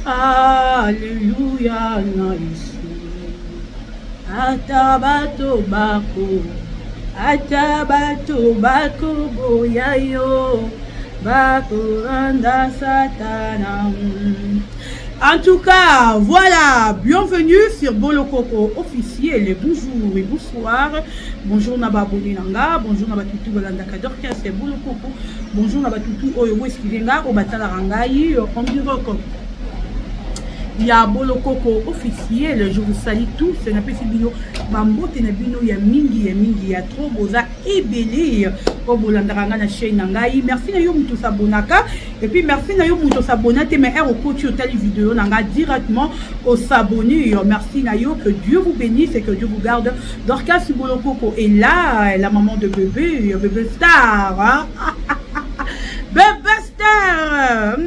Alléluia na Yesu. Atabato bako boyayo bako anda satana. En tout cas, voilà, bienvenue sur Bolo Coco officiel. Bonjour et bonsoir. Bonjour Nababoni Nanga, bonjour Nabatutu Balandakador, c'est Bolo Coco. Bonjour Nabatutu Oyo Esquivenga, Obatala Rangaï, on dirait que il y a Bolo Coco officiel. Je vous salue tous. C'est un peu vidéo. Bambote na bino ya mingi ya trop boza ebele ko bolandaranga na chaîne nangai. Merci na yo muto sabonaka et puis merci na yo muto sabonate mais au coach au telle vidéo nanga directement au s'abonner. Merci na yo, que Dieu vous bénisse et que Dieu vous garde. Dorcas Bolo Coco est là, la maman de bébé star. Hein? Bébé star.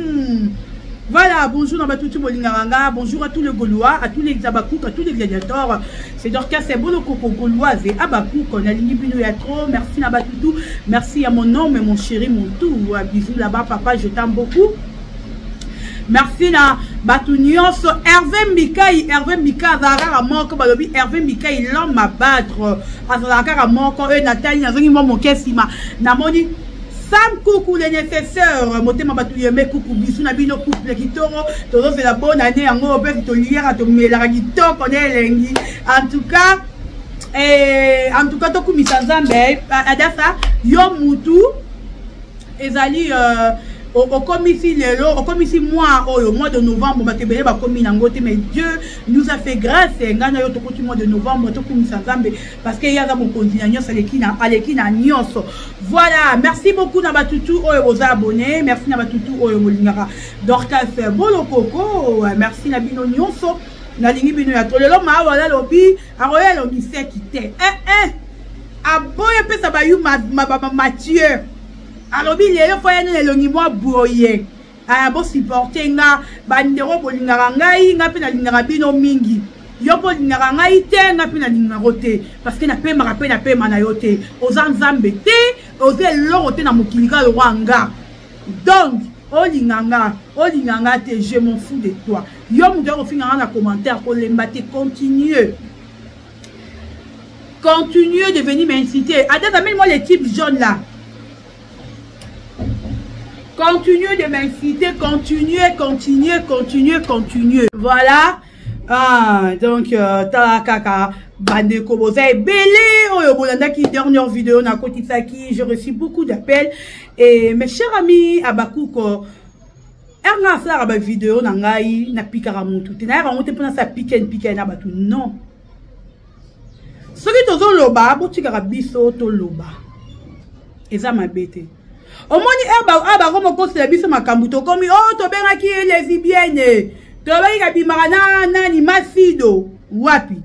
Voilà, bonjour Nabatutu Molingaranga, bonjour à tous les Gaulois, à tous les Abakouk, à tous les gladiateurs. C'est Dorcas, c'est Bolo Coco Gauloise et Abakouk. On a ligné Bino Yatro. Merci Nabatutu, merci à mon homme et mon chéri, mon tout. Bisous là-bas, papa, je t'aime beaucoup. Merci na Batunios, Hervé Mika, Zara Moko, Balobi, Hervé Mika, il l'homme à battre. Azara Moko, Nathalie, Nazoni, mon Kessima, Namoni. Sam coucou les nécessaires, motema batu yeme coucou bisou na bino couple kitoro, todo c'est la bonne année en gros peut to liera to mela kitoko connaît lengi. En tout cas to kumisa Nzambe adasa yo mutu ezali au commissi lelo, au commissi mois de novembre, batebele ba komi nangote, mais Dieu nous a fait grâce et ngana yo to kuti mois de novembre to kumisa Nzambe parce que ya za mon continuation alekina nyonso. Voilà, merci beaucoup na batutu oyo boza abonné, merci na batutu oyo molingaka Dorcas Bolo Coco, merci na bino nyonso na lingi bino ya tolelo ma wala lobi aroya lo mise kite aboye pesa ba yu Mathieu. Alors, il y a des fois qui sont boyés. Bon supporter nga bandero bolingara ngai nga pe na lingara bino mingi. Yo bolingara ngai te nga pe na lingara te parce que na pe ma rappel na pe mana yote. Oza Nzambe te, oza loro te na mokilika lo wanga. Donc, olinganga te, je m'en fous de toi. Yo mu dero finga na commentaire pour les mbaté continuer de venir m'inciter. Attends, amène-moi les types jaunes là. Continuez de m'inciter, continuez. Voilà. Donc, Talakaka, Bande Koboza, Belé, Oyobolanda qui dernière vidéo, na Kotisaki, j'ai reçu beaucoup d'appels. Et mes chers amis, Abakouko, Erna Sara, ba vidéo, Nangai, na Pikaramutu. Tena, remonte pour sa piquen, na batu. Non. Ce qui est au loba, Botikara biso, to loba. Et ça m'a bêté. Au moins, comme on la biso makambuto comme to benga qui est lesbienne. To benga bimarana nani masido. Wapi.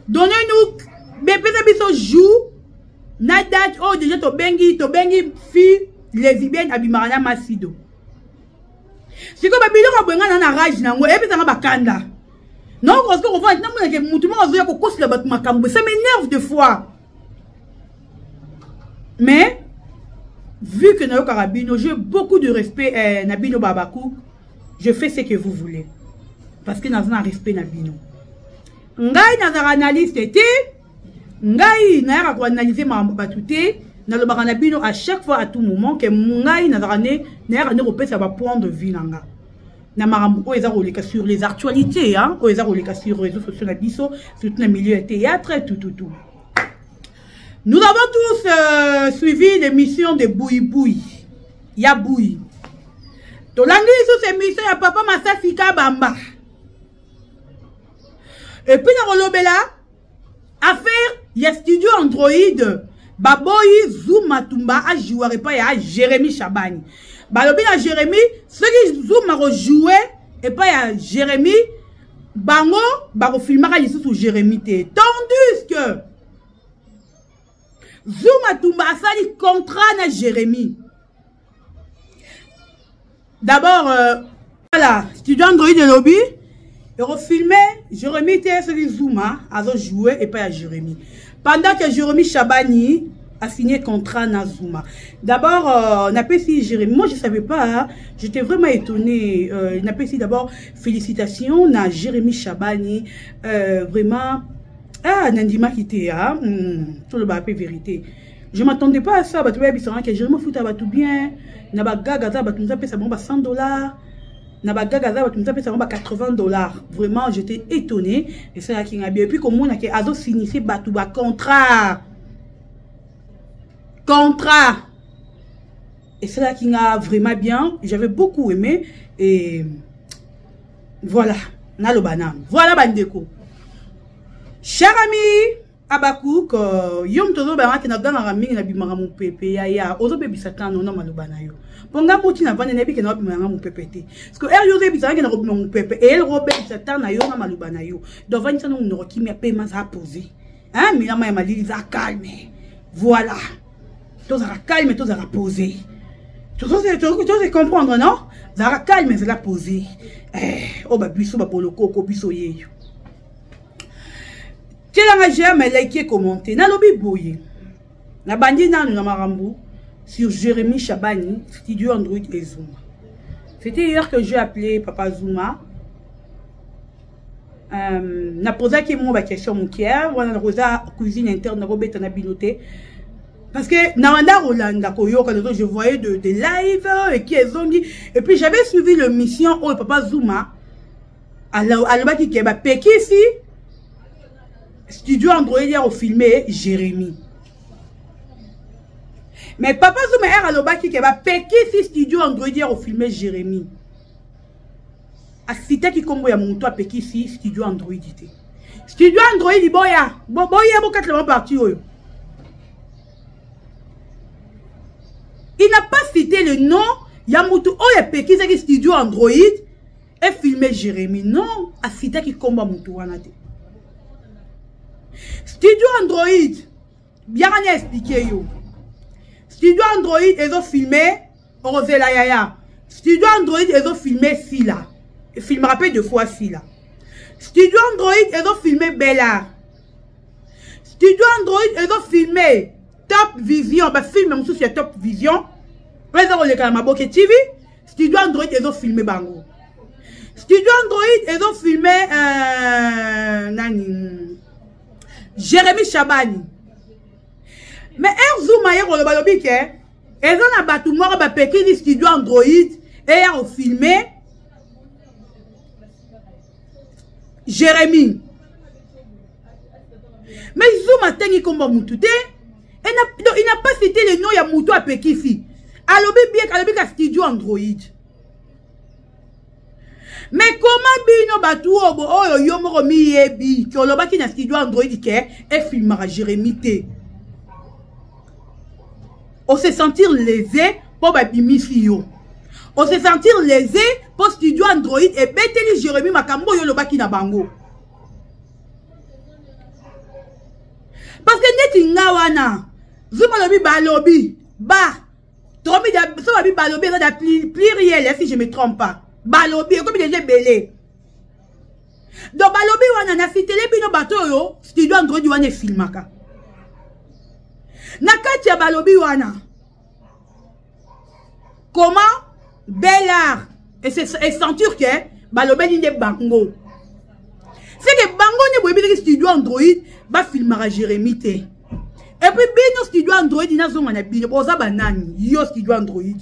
Donnez-nous bébé biso jour na date déjà to bengi fille lesbienne abimarana masido. Si comme babilo ka benga na rage nango et puis ça bakanda. Non parce qu'on voit maintenant que mutumo azoya ko kosi la bat makambu. Ça m'énerve des fois. Mais vu que Nayo Karabino, j'ai beaucoup de respect Nabino Babakou, je fais ce que vous voulez. Parce que nous avons un respect Nabino. Ngai n'a analyste été, Ngai n'a pas analysé ma batouté, n'a le Baranabino à chaque fois, à tout moment, que Ngai n'a pas repéré sa point de vue. N'a pas sur les actualités, hein, sur les réseaux sociaux, sur le milieu théâtre, tout. Nous avons tous suivi l'émission de Boui. Ya Boui. Tolangi sur cette émission, ya Papa Massafika Bamba. Et puis, dans le affaire, ya Studio Android. Baboyi Zoom Matumba a joué pas ya Jérémy Chabani. Balobi na Jérémy, ceux qui Zoom a rejoué, et pas ya Jérémy, Bango, baro filmera ici sur Jérémy te. Tandis que Zoom Tumba a sali contrat na Jérémy. D'abord, voilà, Studio Android de lobby, et refilmé, Jérémy était celui Zoom a joué et pas à Jérémy. Pendant que Jérémy Chabani a signé contrat na Zuma. D'abord, Napesi Jérémy, moi je ne savais pas, hein, j'étais vraiment étonnée. Napesi d'abord, félicitations à Jérémy Chabani, vraiment, Nandima Kité, tout le bapé vérité. Je ne m'attendais pas à ça, que Jérémy Fouta va tout bien, Nabagaga, ça va 100 $. Nabagaga, ça va 80 $. Vraiment, j'étais étonnée. Et c'est là qu'il y a bien. Et puis, comme on a signifié Batouba contrat. Contrat. Et c'est là qu'il y a vraiment bien. J'avais beaucoup aimé. Et voilà. Nalobanam. Voilà, Bandeko. Cher ami, Abakouk, Yom Tozo Bama qui n'a pas ramené la bimara mon pépé. Ya, Ozo Baby Satan, non, Malobanayo. Ponga Mouti n'a pas de qui n'a pas mon pépé. Parce que elle Yosé Bizarre qui n'a pas mon pépé. Et elle, Robert Satan, n'a pas Malobanayo. Devant une salle, on qui m'a payé à poser. Hein, mais là, m'a dit, ça calme. Voilà. Tout ça calme, tout ça posé. Tout ça, c'est comprendre, non? Ça calme, c'est la posé. Oh, bah, biso, bah, pour le coco, biso, yé. Tiens, j'aime liker, commenter. Na lobi boye. Na bandi na marambu sur Jérémy Chabani, studio Android et Zuma. C'était hier que j'ai appelé Papa Zuma. Na posé qui mon question mon kier, voilà rosa cuisine interne na robeta na biloté. Parce que Nawanda Rolanda Koyo, quand je voyais des lives et qui est zongi. Et puis j'avais suivi le mission au Papa Zuma. Alors qui est péki ici. Studio Android hier au filmé Jérémy. Mais Papa Zuma hier à l'obaki qui va péki ici Studio Android hier au filmé Jérémy. A cité qui combo ya mon toit péki ici Studio Android. Studio Android boya boya quatre parti oyo. Il n'a pas cité le nom Yamutu Oya Peki qui studio Android et filmé Jérémy. Non, a cité qui combat Moutou Wanate. Studio Android, bien expliqué yo. Studio Android ils ont filmé Rosela Yaya. Studio Android ils ont filmé Sila. Il filme rappelle deux fois Sila. Studio Android ils ont filmé Bella. Studio Android ils ont filmé Top Vision, bah film sur Top Vision. Réseau le Kalamaboke TV. Studio Android ils ont filmé Bango. Studio Android ils ont filmé nani Jérémy Chabani. Mais Zuma hier on le balobi que ils ont abattu moi ba péki Studio Android et ils ont filmé Jérémy. Mais Zuma tengi komba mutute. Il n'a pas cité le nom de Moutou à Pekifi. Alors, bien qu'à Studio Android. Mais comment Bino Batou, oh, Yomo Mi Yebi, qui a qui na Studio Android, qui est filmera Jérémy T. On se sentir lésé pour Babimi Fio. On se sentir lésé pour Studio Android et Beteli Jérémy Makambo Yoloba qui na Bango. Parce que n'est wana. Zuma lobi balobi ba tromi da so lobi balobi da pluriel si je me trompe pas balobi comme déjà belé donc balobi wana na cité les bino bato yo studio Android wana filmaka na kati ya balobi wana comment Bella et sentir que balobi ni bango c'est que bango ni boyebi studio Android ba filmera Jérémy T. Et puis, bino studio Android, il y a un bino. Oza banani, yo studio Android.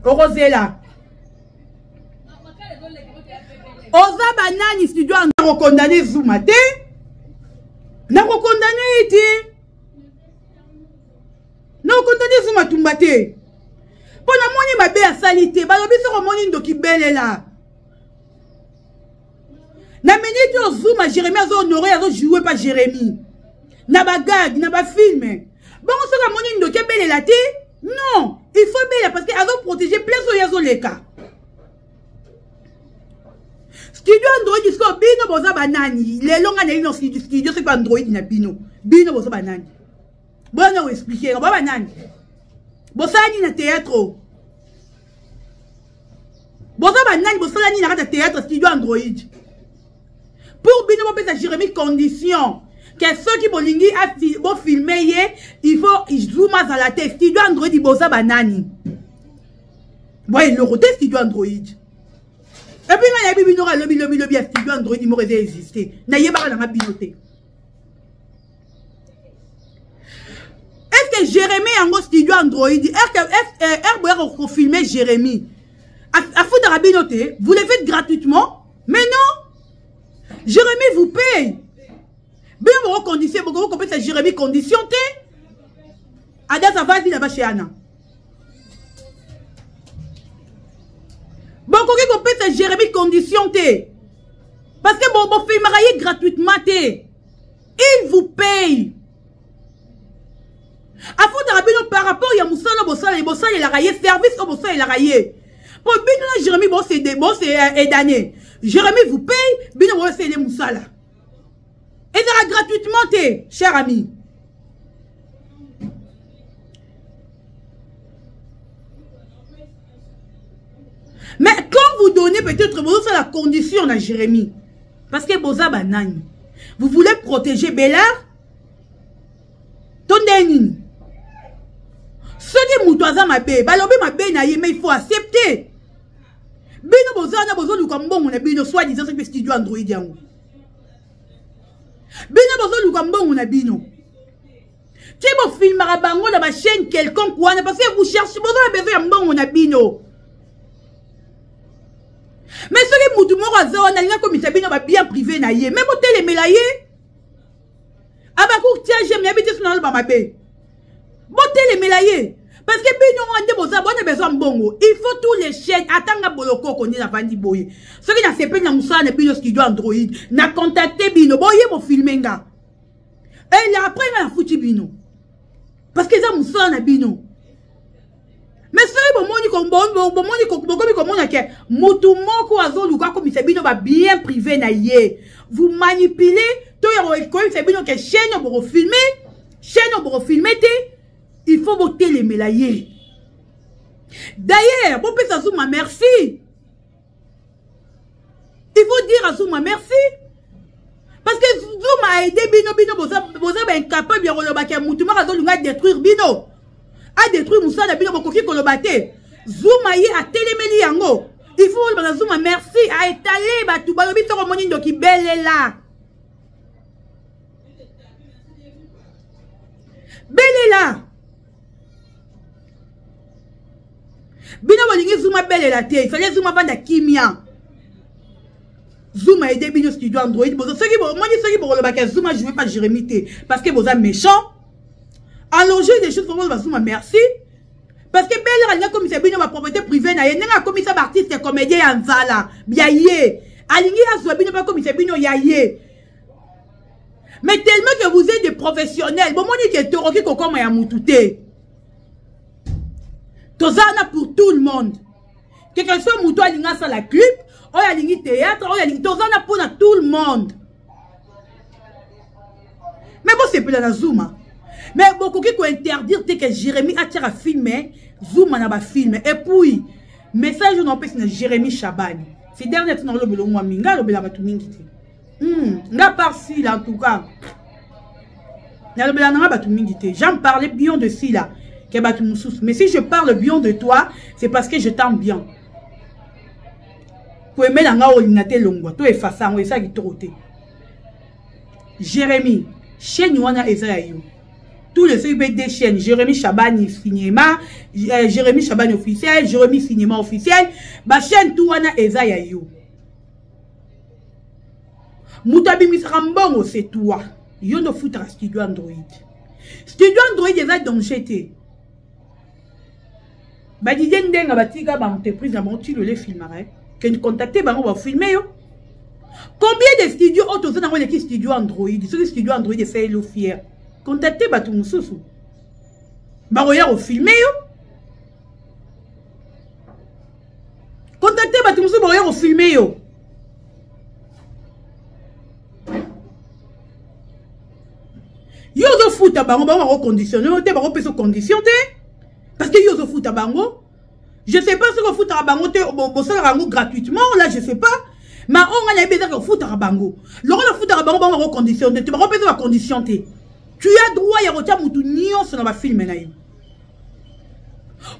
Orozela. Oza banani studio Android. Condamné Zuma te. Na condamné te. Na condamné Zuma tumba te. Pona moni mabe ya salite. Balobi so moni ndoki bele la. Na minute yo Zuma Jérémy azo honoré azo jouer pas Jérémy. Na bagag, na ba film. Bon, on se ramène une doke belle la té. Non, il faut belle parce qu'elle va protéger plein de yazo les cas. Studio Android jusqu'au bino boza banani. Les longs années dans studio c'est pas Android na bino. Bino boza banani. Bon, on va expliquer. On va banani. Boza ni na théâtre. Boza banani, boza ni na théâtre studio Android. Pour bino boza Jérémy condition. que ceux qui vont filmer, il faut zoom à la tête. Studio Android, il bosse à banani. Ouais, le côté Studio Android. Et puis, il y a des lobby à Studio Android, il m'aurait existé. N'a pas dans ma bibliothèque. Est-ce que Jérémy en Studio Android, est-ce que filmer Jérémy? À foutre à la bibliothèque, vous le faites gratuitement? Mais non! Jérémy vous paye. Bien, vous conditionné, vous comprenez, Jérémy conditionné. Ada, ça va dire là-bas chez Anna. Bon, vous comprenez, Jérémy conditionné. Parce que vous filmerez gratuitement. Il vous paye. À foutre à la par rapport à Moussala, il a raillé, service au Moussala, il a raillé. Pour bien, Jérémy, c'est d'année. Jérémy vous paye, bien, c'est les Moussala. Et ça gratuitement, cher ami. Mais quand vous donnez peut-être la condition à Jérémy, parce que vous voulez protéger Bellard, tondeni. Ce qui moutoisa ma bé, balobi ma bé na mais il faut accepter. Bino bozana bozo lukambo na bino soit disant que studio Android yango. Bino bozo lukambo na bino. Tu bo filmera bango dans ma chaîne quelconque wana parce que vous cherchez bozo besoin ya mbongo na bino. Mais ce qui moutou moko azawa na linga comme ça bino ba bien privé na ye, même au télémela ye. Abakou tiens j'aime habiter sur le ma bé. Boté les mélaillés. Parce que il faut tous les chaînes. Attends, boloko qu'on dit la vandi boye. Ce qui n'a fait pas de bino studio Android. N'a contacté bino. Boye mon filmenga. Et après, il a foutu bino. Parce que ça moussa na bino. Mais ce qui est bien privé na ye. Vous manipulez. Chaîne pour filmer. Chaîne pour filmer. Il faut voter les mélaillés. D'ailleurs, pour faire Zouma, merci. Il faut dire à Zouma merci. Parce que Zouma a aidé Bino, vous avez incapable de détruire Bino. A détruire Moussa de Bino, Bokoki Kolobate. Zouma a téléméli yango. Il faut dire Zouma merci. A étalé, Batou Balobi Toromoni Doki Belle là. Belle là. Bino bolingi Zouma belle la terre, il fallait Zouma vendre kimia. Zouma a aidé Bino studio Android. Moi je dis pour le bac Zouma, je ne veux pas Jérémy parce que vous êtes méchant. Allonger des choses pour moi Zouma merci. Parce que belle la comme c'est Bino ma propriété privée na yenga comme ça artiste comédien en zala. Biaye. Alingi a Bino pas comme c'est Bino yaye. Mais tellement que vous êtes des professionnels, bon moi dit que toroki kokoma ya mutute. Tozana pour tout le monde. Quelqu'un soit moutou alinga sa la clip, ou alingi théâtre, ou alingi tozana pour tout le monde. Mais bon c'est plus dans la Zouma. Mais beaucoup qui peut interdire que Jérémy a tiré à filmer, Zouma n'a pas filmé. Et puis, message non pas c'est Jérémy Chabani. C'est dernier temps le belo moi minga le bela matu mingi. N'a pas si là en tout cas. N'a le bela n'a pas mingi. J'en parlais bien de si là. Mais si je parle bien de toi, c'est parce que je t'aime bien. Pour aimer la ngaolinate longwa, toi effaçant, et ça qui trotte. Jérémy, chaîne wana Esaïo. Tous les CBD chaînes, Jérémy Chabani cinéma, Jérémy Chabani officiel, Jérémy cinéma officiel, ma chaîne tout wana Esaïo. Moutabi Misrambongo, c'est toi. Yon de foutre à Studio Android. Studio Android est danger. Bah disait ndenga batika ba entreprise na monti le filmerait que nous contacter bango va filmer yo. Combien de studios auto dans les studio Android, ce studio Android c'est le fier. Contacter batu mususu. Ba roya au filmer yo. Contacter batu mususu ba roya au filmer yo. Yo zo futa bango ba reconditionner, te ba repeso conditionner. Parce que yo zo futa bango. Je sais pas si vous foutez à bango gratuitement, là je sais pas. Mais on a besoin de foutre à bango. Lorsque le foutre à bango, on va conditionner. Tu vas repérer la condition. Tu as droit à retirer moutou nion sur le film.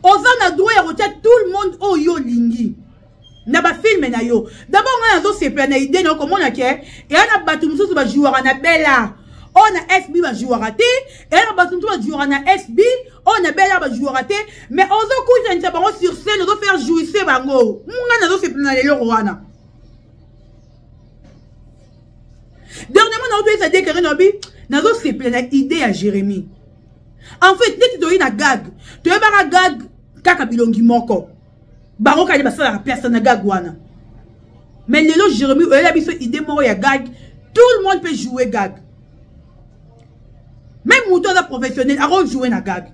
On a droit à retirer tout le monde au yo lingi. Na ba film na yo. D'abord on a zo se plan idée non comment on a que et on a battu mususu ba joueur na bella. On a FB ba joueur raté et on a battu mususu ba joueur na FB, on a bella ba joueur raté mais on zo couche en tabaron sur scène, on zo faire jouer ce bango. Munga na zo se plan na lelo wana. Dernièrement on a dit que Renobi na zo se plan na idée à Jérémy. En fait, dès que tu as gag, tu as un gag kaka bilongi moko. Baro ka ba sala personne na gag wana. Mais lelo Jérémy, elle a biso idée moko ya gag, tout le monde peut jouer gag. Même mouton a professionnel, a jouer na gag.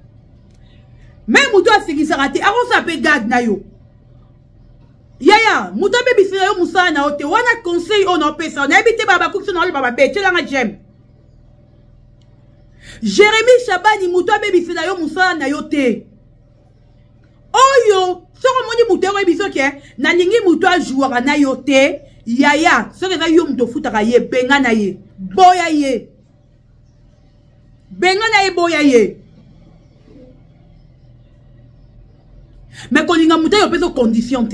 Même mouton a série raté, a s'appelle gag na yo. Yaya, mouton be biso yo musa na ote, wana conseil on a pesa, na ebité baba cook na baba bete la nga jem. Jérémy Chabani mouton be biso yo musa na yo te. Oyo, soko moni mouton be biso ke na ningi mouton joueur na yo te, yaya, soko na yo mouton futa ye benga na ye, boya ye. Benga na ye boya ye. Mais quand il y a mouton, il y a des conditions.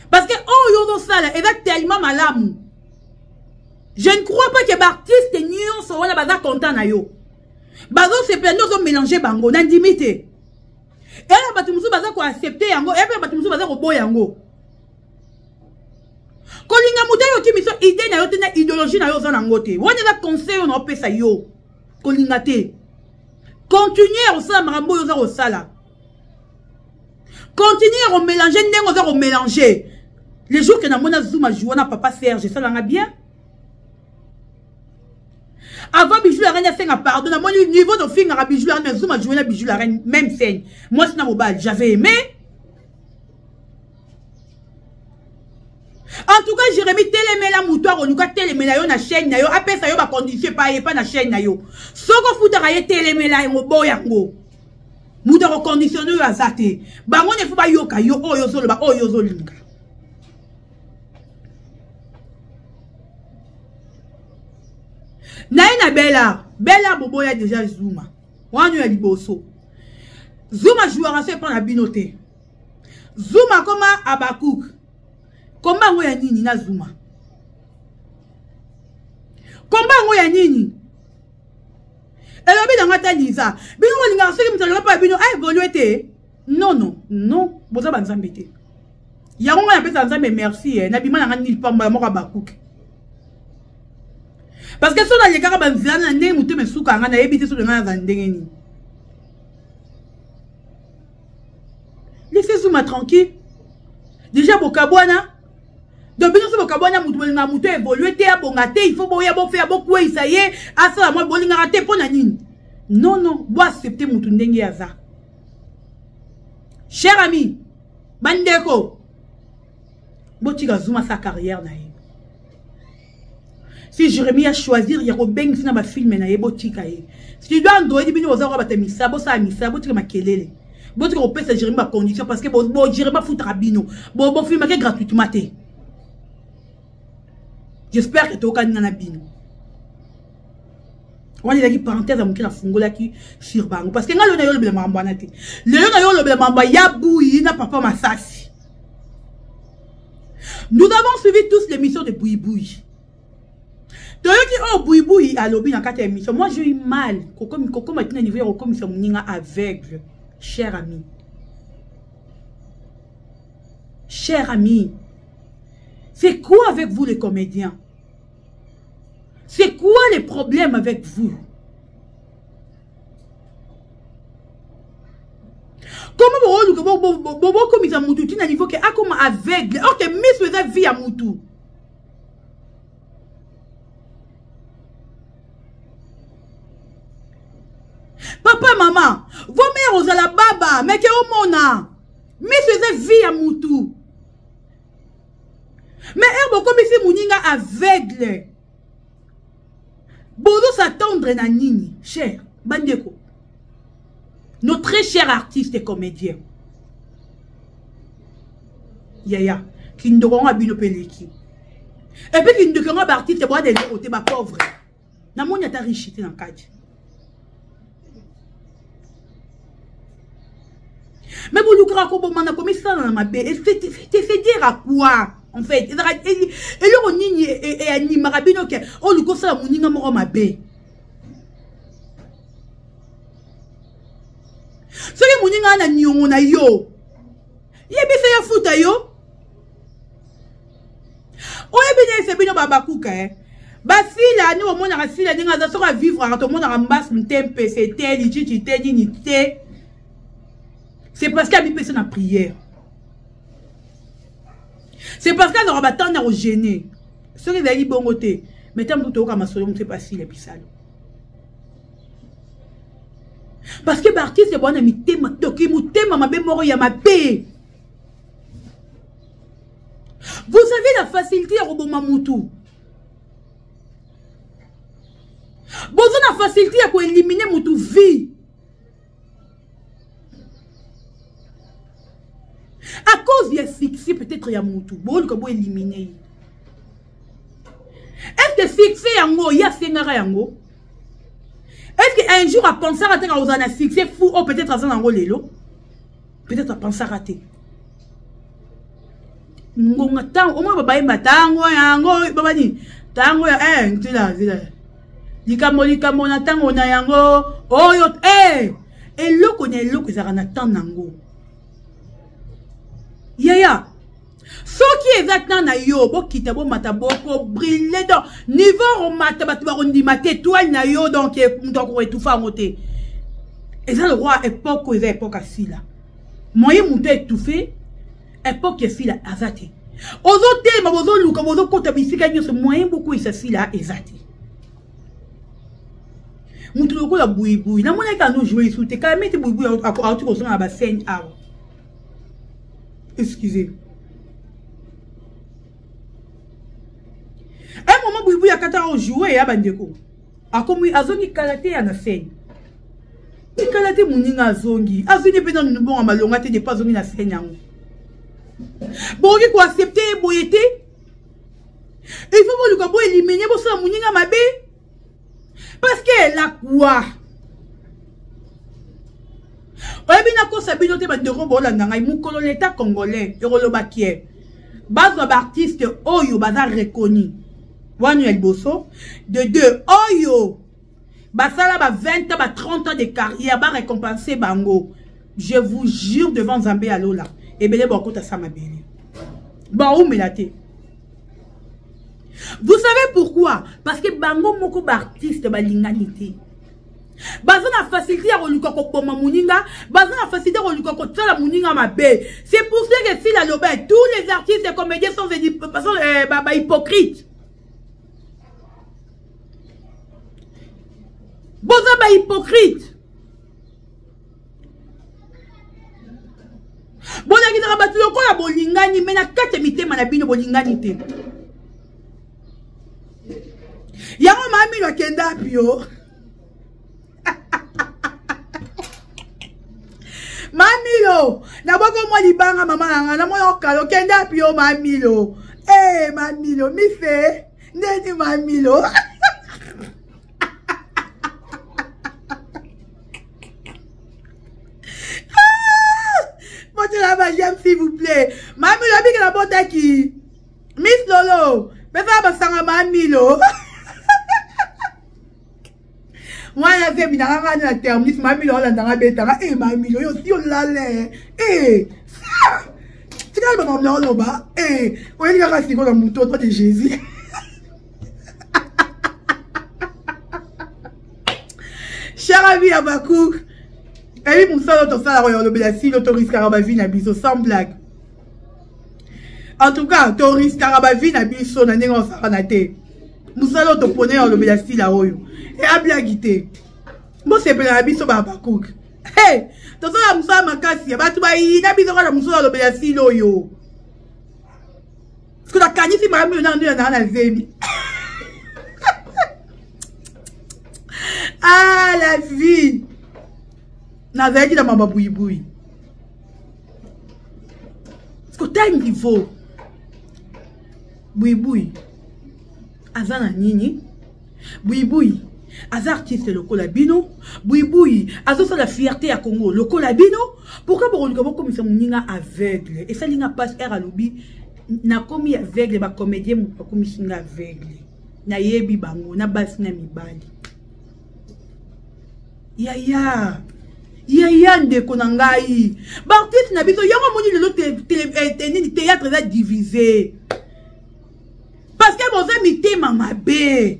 Parce que oh yo ça là, elle va tellement malade. Je ne crois pas que l'artiste nuance on a bazar content na yo. Bazo c'est plein nous mélanger bango n'indimité. Elle a battu musu bazar ko accepter yango, elle a battu musu bazar ko boya yango. Quand il y a mouton yo ki miso idée na yo te na idéologie na yo za nangote. On a conseil on a pesa yo. Quand il y a te. Continuez au sala marambo yo za au sala. Continuez à mélanger, n'est-ce pas mélanger. Les jours que nous avons zoom à jouer, na papa Serge, ça l'a bien. Avant bijou la reine a fait un pardon, na mon niveau de film à bijou la reine zoom à jouer na bijou la reine même scène. Moi c'est na mobile, j'avais aimé. En tout cas, Jérémy télémé la moutoire, on nous a télémé la yo na chaîne na yo, après ça yo ba condition pas na chaîne na yo. Soko foutara ye télémé la yo boyango. Mouta reconditionner à zate. Bango ne faut pas yoka yo oh yo zolo ba oh yo zolinga. Naina Bella bobo ya déjà Zuma. Wanu ya liboso. Zuma jouera se prend la binoté. Zuma koma Abakouk. Komba ngo ya nini na Zuma. Komba ngo ya nini. Elle a bien dans ta lisa. Bien on a fait que pas bien évolué. Non. Boza banzambete. Ya on a appelé ça mais merci. Na bima na ni pamba mo Abakouk. Parce que si on a les gars banzana ne mutu mesuka nga na ebité sur le nga zandengeni. Laissez Zuma tranquille. Déjà Bokabwana. Donc bien sûr Bokabwana mutu évolué te abongate, il faut boya bo faire beaucoup ça y est, asa moi bolinga raté pour na nini. Non, bo accepter mutu ndenge yaza. Cher ami, bandeko. Botika Zuma sa carrière na ye. Si Jérémy a choisi, il y a Robin qui n'a film na ye botika ye. Si tu dois endoyer bino oza ba temisa, bo sa misa, botika makelele. Botika opesa Jérémy ba condition parce que bo Jérémy foutra bino. Bo film gratuitement te. J'espère que tu as un abîme. On a dit parenthèse à mon la fungola qui sur bango. Parce que nous avons le mamba. Le mamba yabouyi n'a pas massassi. Nous avons suivi tous l'émission de Bouyi Bouyi. De eux qui ont Bouyi Bouyi à l'objet dans 4 émissions. Moi j'ai eu mal. Coco maintenant niveau comme ça mon aveugle. Cher ami. Cher ami. C'est quoi avec vous les comédiens? C'est quoi les problèmes avec vous? Comment vous comme ils ont moutou à niveau que a comme aveugle, or que Miss faisait vie à moutou. Papa, maman, vos mères aux la baba, mais que au mona, Miss faisait vie à moutou. Mais herbe comme ici mouninga aveugle. Bozo s'attendre na nini, cher bandeko. Notre très cher artiste et comédien. Yaya, qui ne doit pas bino peleki. Et puis qui ne doit pas artiste bois des côtés ba pauvre. Na mon yata richité dans cadre. Mais vous nous croyez qu'on m'a commis ça dans ma baie. C'est dire à quoi en fait. Et là on n'y et anime rabino que on nous conseille mon ninga moro ma baie. Ce que mon ninga na nyongo na yo. Yebisa ya futa yo. Oye bien c'est bien baba kuka basila ni omona rasila ninga za soka vivre à to mona rambas mtempe c'était lichichi te ni te. C'est parce qu'il y a mis personne en prière. C'est parce qu'il y a des gens qui ont gêné. Ce qui est bon côté. Mais tant que tu as c'est pas si les pisales. Parce que l'artiste est bon à m'imiter, ma toki, ma bémoro, ya ma paix. Vous avez la facilité à Roboma Moutou. Vous avez la facilité à éliminer Moutou vie. À cause de fixé, peut-être il y a Moutou. Bon, comment éliminer. Est-ce que fixé yango, il y a Sengara yango? Est-ce qu'un jour à penser à rater quand vous en avez fixé fou, ou peut-être à Zanango Lelo? Peut-être à penser à rater. Ngonga tango, au moins baba yemba tango yango, baba ni tango ya tu là. Likamo na tango na yango, oh yo et loko ne loko zarana tango nango. Yaya. Ce qui est exactement na yo, bo kitabo mataboko briller dans niveau matabatu barondi maté toile na yo donc on étouffe en côté. Et ça le roi époque où époque asila. Moyen monte étouffé époque asila azate. Ozote mabozo luka bozo kota bisika nyo ce moyen beaucoup isasila ezate. Mutu loko la boui na mona ka no jouer sous te ka mettre boui à tu ko na ba scène awa. Excusez. Un moment boui a 4 ans jouer ya bandeko. A comme azongi kalaté ya na scène. Ni kalaté muninga azongi. Azongi pe dans bon amalonga te de pas zongi na scène yango. Bon qui ko accepter boyete. Il faut que vous éliminer bo ça muninga mabe. Parce que la quoi? Oyebina ko sabino te bandeko bo la ngai mukolo l'état congolais eurolobakie. Base d'artiste oyo baza reconnu. Wanu el bosso de 2 oyo basala ba 20 ans ba 30 ans de carrière ba récompenser bango. Je vous jure devant Zambé alola et belé boko ta sama belé. Ba ou melate. Vous savez pourquoi? Parce que bango moko ba artiste ba linganité. Baza na facilité à roluka ko boma muninga, baza na facilité à roluka ko tsala muninga mabe. C'est pour ça que si la loba tous les artistes et comédiens sont hypocrites. Boza ba hypocrite. Bona ki na batu ko la bolingani mais na kate mitema na bino bolingani te. Yango mami lo kenda pio. Mamilo, na boko mo libanga mama nanga na mo okalo kenda pio mamilo. Mamilo mi fe ndeni mamilo. Montez la j'aime s'il vous plaît. Mamilo bi que la bota qui Miss Lolo, mais ça ba sanga mamilo. Moi, je vais venir à terme. Mamilo, on a bêta. Mamilo, yo, si on l'a l'air. Ça. Tu as le nom là-bas. On est resté dans le mouton de Jésus. Cher ami Abakouk. Et oui, mon soeur, l'autre ça, la Bélassi, l'autorise Carabavine à Bisso, sans blague. En tout cas, l'autorise Carabavine à Bisso, n'a pas de santé. Moussa l'autre poney en Bélassi là-haut. Et à blaguité. Moi, c'est pour la biso Babakouk. Hey! T'as la moussa makasi. Y'a pas tout baï. N'a biso la moussa dans le Bélassi yo. Parce que la cagnie, c'est ma mère dans la vie. Ah, la vie. N'a pas dit dans ma babouille. Parce que t'as un niveau. Boui azana nini Boui aza artiste lokola bino Boui azo sa la fierté à Congo lokola bino. Pourquoi comme ça moninga aveugle et ça linga passe air à lobby na komi aveugle ba comédien mo komi singa aveugle na yebi bango na basi na mibali yaya ndeko na ngai ba artiste na biso yango moni lelo théâtre est divisé parce que vous avez mis mabe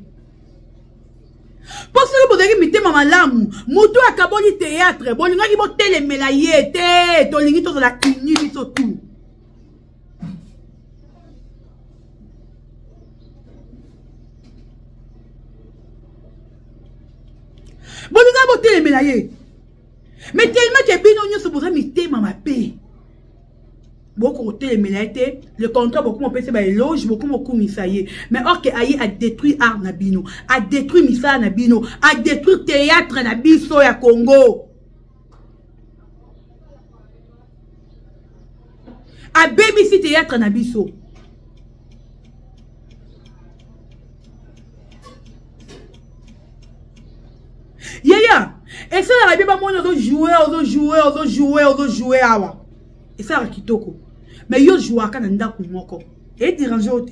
parce que vous avez mis malamu moto akaboni théâtre bolinga ki botelemela ye te tolingi to la uni biso tout bolinga botelemela ye mais tellement que bino nyoso vous avez mis mabe beaucoup de le contrat beaucoup m'opé c'est éloge beaucoup beaucoup misaye mais ok aïe a détruit art nabino a détruit misa nabino a détruit théâtre nabiso ya Congo a BBC théâtre nabiso yaya et ça la rabia ba moi on jouer awa et ça kitoko mais yo joua kana ndako moko et déranger te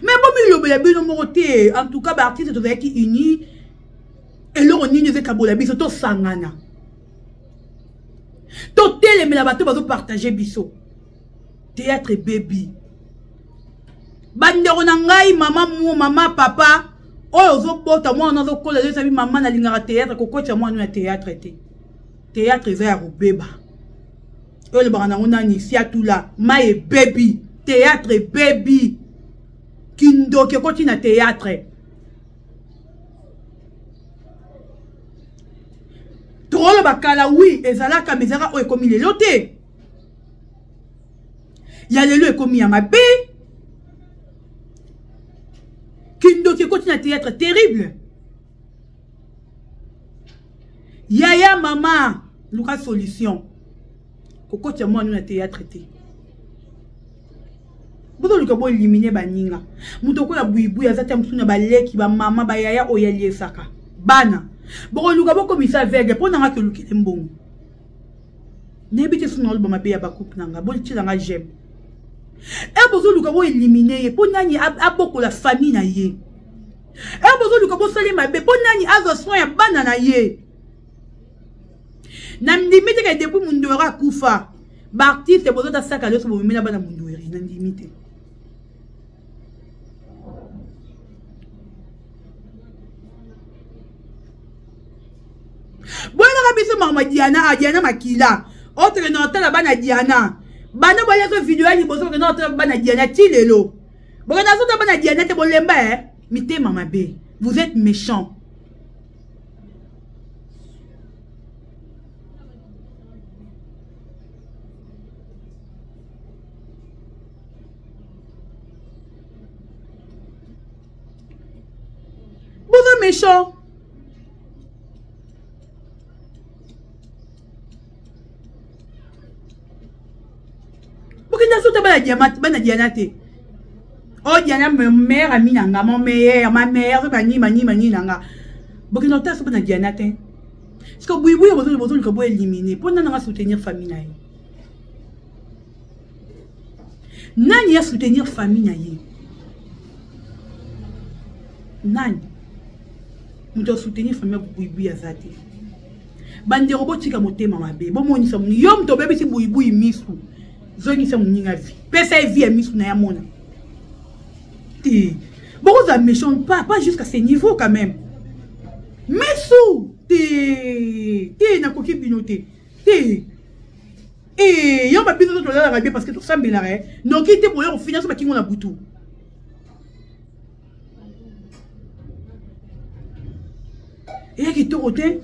mais bon mi bino moko te en tout cas ba artiste to qui uni et lo nini ze kabola biso to sangana to tele mais la bato bazo partager biso théâtre baby bandero na ngai mama papa oyo zo bota moi on zo kola zo maman na lingara théâtre ko kocha moi na théâtre te théâtre za robeba le barana on a ni siatula my baby théâtre baby kindo qui continue à théâtre trop le bakala oui ezala kamezara o ekomi le loté ya lelo ekomi ya mabe kindo qui continue à théâtre terrible yaya mama Lucas solution koko tia moi na théâtre te bodo luka bo éliminer baninga muto ko la buibu azata msuna baleki ba mama ba yaya oyalie saka bana boko luka bo komisa vege pona nga ke lukile mbongo nebite suna lo ba mabe ya ba coupe nanga bo tila nga j'aime e bozo luka bo éliminer pona ni aboko la famille na ye e bozo luka bo sali mabe pona ni azo soin ya bana na ye Namdimite que depuis mon doira kufa, Bartiste bozo ta saka le so bo mena bana mon doiri namdimite. Bona rabiso mama Diana makila. Autre non ta la bana Diana. Bana boya ko vidéo ni bozo que non ta bana Diana tilelo. Bona so ta bana Diana te bolemba mite mama be. Vous êtes méchants. Méchant. Pourquoi tu as bana Diana te? Oh Diana ma mère ami nanga mon meilleur ma mère mani nanga. Pourquoi tu as bana Diana te? Parce que oui besoin de éliminer pour nanga soutenir famille na ye. Nani a soutenir famille na ye? Nani? Nous devons soutenir la famille Boui Azate. Bande robotique à monter ma bébé. Bon, mon isa mouni. Yom to bébé si Boui misou. Zoni sa mouni nga vie. Pesa vie à misou na yamona. Bon, vous avez méchant pas jusqu'à ce niveau quand même. Misou. Na koki binoté. Yom ba binoté to la rabia parce que tout ça belare. Non qui était pour y finir sur qui on a boutou. Et qui te roté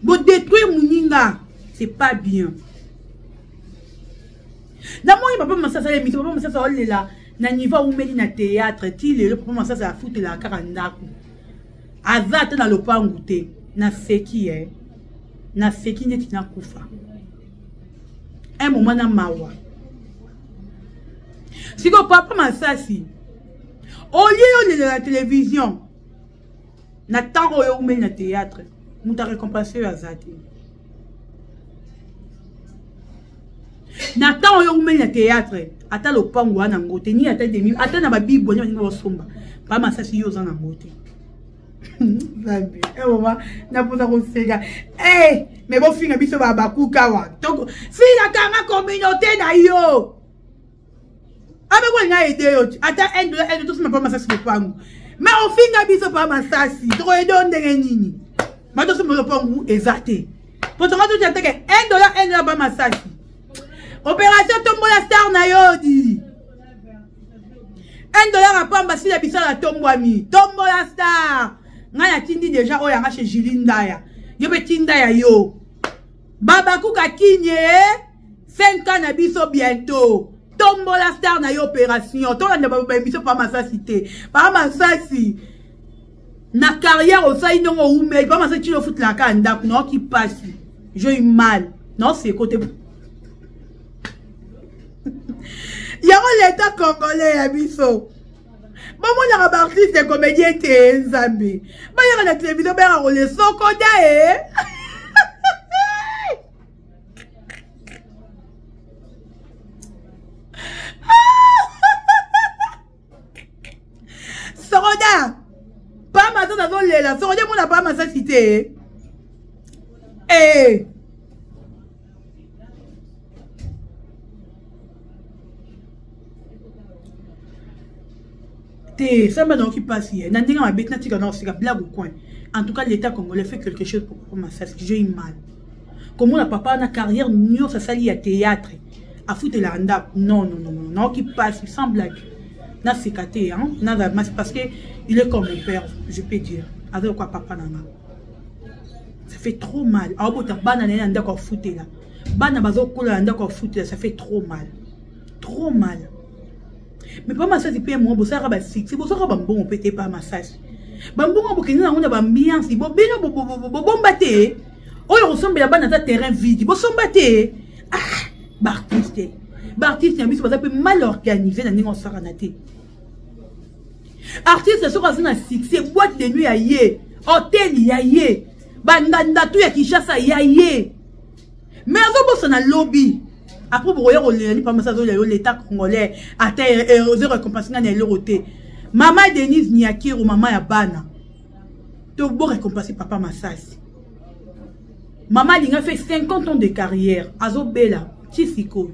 bon détruire Mouninga c'est pas bien na moi papa massa ça émission papa massa ça on est là na niveau où meli na théâtre ti le papa massa ça foutre la karanda azata na lopangu te na feki na feki neti na kufa un moment na mawa. Si que papa Massassi, au lieu de la télévision, n'attend au lieu de théâtre, nous t'a récompensé à Zati. N'attend au lieu de théâtre, attends le pango en angote, ni attends demi, attends na babi bonne ni au somba. Pas Massassi yo en angote. Eh maman, n'a pas de sega. Eh, mais bon fille biso ba bakukawa. Donc, si la kama communauté na yo. Ah mais quoi n'a aidé yo. Attends un de tous mais pas Massassi le pango. Mais au fin na biso pas Massassi. Trop edon de nini. Mais tous me le pango exacté. Pour te rendre tout à fait $1 pas Massassi. Opération tombo la star na yo di. $1 à pamba si la biso la tombo ami. Tombo la star. Nga tindi déjà oya nga chez Julindaya. Yo be tindaya yo. Baba kuka kinye 5 ans na biso bientôt. Tombo la star na yo opération. Toi na baba biso pas Massassi. Pas Massassi. Na carrière au sai non ou mais pas Massassi le foot la kanda non qui passe. J'ai eu mal. Non c'est côté. Y'a l'état congolais à biso. Maman n'a pas artiste et comédien t'es Zambé. Bah y'a la télévision ben on les sokoda Sokoda. Pas ma dans la Sokoda mon n'a pas ma cité. Eh. Ça m'a donc qui passe hier. En tout cas, l'État congolais fait quelque chose pour Massassi. J'ai eu mal. Comment la papa a une carrière, nous, ça s'allie à théâtre. À foutre la handa. Non, qui passe, sans blague. N'a c'est caté, hein. Parce qu'il est comme mon père, je peux dire. Avec quoi papa n'a. Ça fait trop mal. Ah, bon, t'as banane, on d'accord foutre là. Banane, on d'accord foutre là. Ça fait trop mal. Trop mal. Mais pas Massassi paye moi bossa raba six c'est bossa raba bon pété pas Massassi bambon on bokini na on a ambiance bo bino bo baté o yo ressemble la bana terrain vide bo sombaté ah Bartiste ya biso baza pe mal organisé na ningo sara na te artiste so ka na succès boîte de nuit ya ye hôtel ya ye banda tout ya Kinshasa ya ye mais azo bossa na lobby. Après, vous voyez, l'État congolais a été récompensé dans l'Europe. Maman Denise Niakir ou maman Yabana. Tu as récompensé papa Massassi. Maman il a fait 50 ans de carrière. Azo Bella, Tisiko,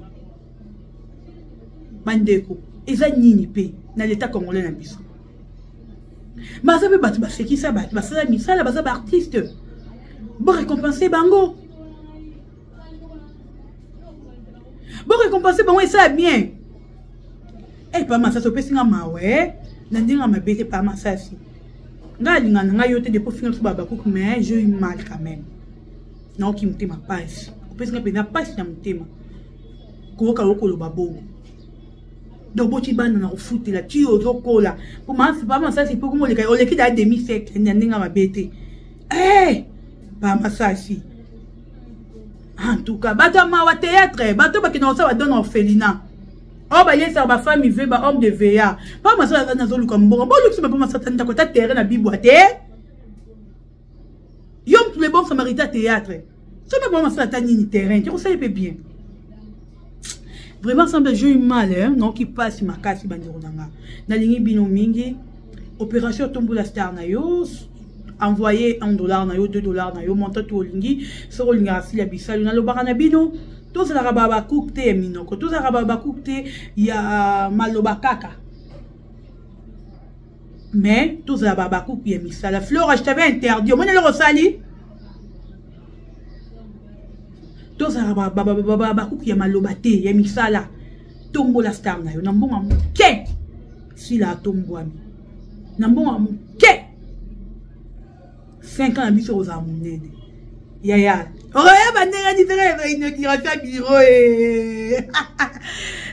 Bandeko. Ils ont nini pe dans l'État congolais na biso. Mais ça peut battre, c'est qui ça bat? Ça la base artiste. Bon récompenser bango. Bon récompenser bon et ça bien. Eh pas Massassi pe singa mawe. Nandinga mabete pas Massassi. Nga linga nga yote de pour finir sur baba coupe mais j'ai eu mal quand même. Non qui me ma passe. Parce que na passe na mutema. Ko ka ko lo babongo. Donc boti bana na foot la ti ozokola. Pour moi c'est pas Massassi pour comme le oleki da demi sec nandinga mabete. Eh pas Massassi. En tout cas, bateau ma théâtre, bateau qui n'a pas donné orphelinat. Oh bah yes, ma femme il veut bah homme de VA. Pas ma soeur dans zolu comme bon. Bon luxe mais pas ma soeur dans côté terrain na biboité. Yom tous les bons samaritains théâtre. Ça me pas ma soeur tani terrain. Tu sais pas bien. Vraiment semble jeu mal hein, non qui passe ma casse bandiro nanga. Na lingi bino mingi. Opération tombo la star na yo. Envoyer $1 na yo, $2 na yo, monta to lingi, so linga si la bisali na lo barana bino, to za rababa cookte minoko, to za rababa cookte ya maloba kaka. Mais to za rababa cook ya misala fleur je t'avais interdit, on le rosali. To za rababa cook ya maloba te ya misala. Tombo la star na yo, na mbonga ke. Si la tombo ami. Na mbonga ke. 5 ans à biso aux amounés. Yaya. Oya bandera di tere une inauguration bureau eh.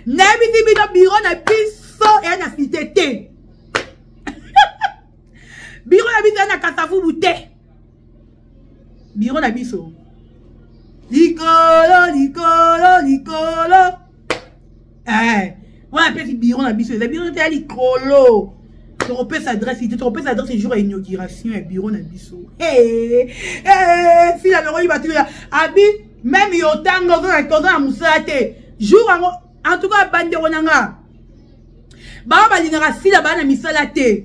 Nabi di bino bureau na biso et na cité te. Bureau na biso na Kasavu bouté. Bureau na biso. Licolo, licolo, licolo. Voilà, petit bureau, on a bis. Le bureau, c'est licolo. Tu repères sa adresse, c'est jour à inauguration, et bureau, on a bis. Si la bureau, il va te dire, Abi, même yotango, on a moussate. Jour en tout cas, bande ronanga. Baba lingara si la bana misala te.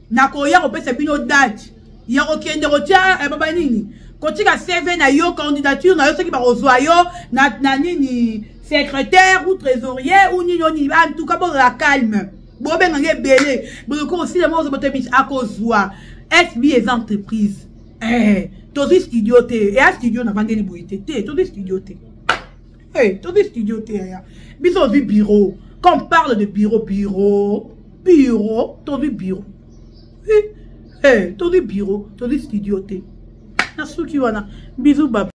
Nakoya repère sa bino date. Il y a aucun de retia, baba nini. Quand tu as servi na yo candidature, na yo ce qui va reçoit yo, na nini secrétaire ou trésorier ou ni en tout cas bon la calme. Bon ben ngé belé. Bon aussi le mot de bis à cause SB entreprise. Tous les studios te et à studio na vendre les boîtes te, tous les studios te. Tous les studios te ya. Biso du bureau. Quand on parle de bureau, tous les bureaux. Tous les bureaux, tous les studios te. Bisous, baba.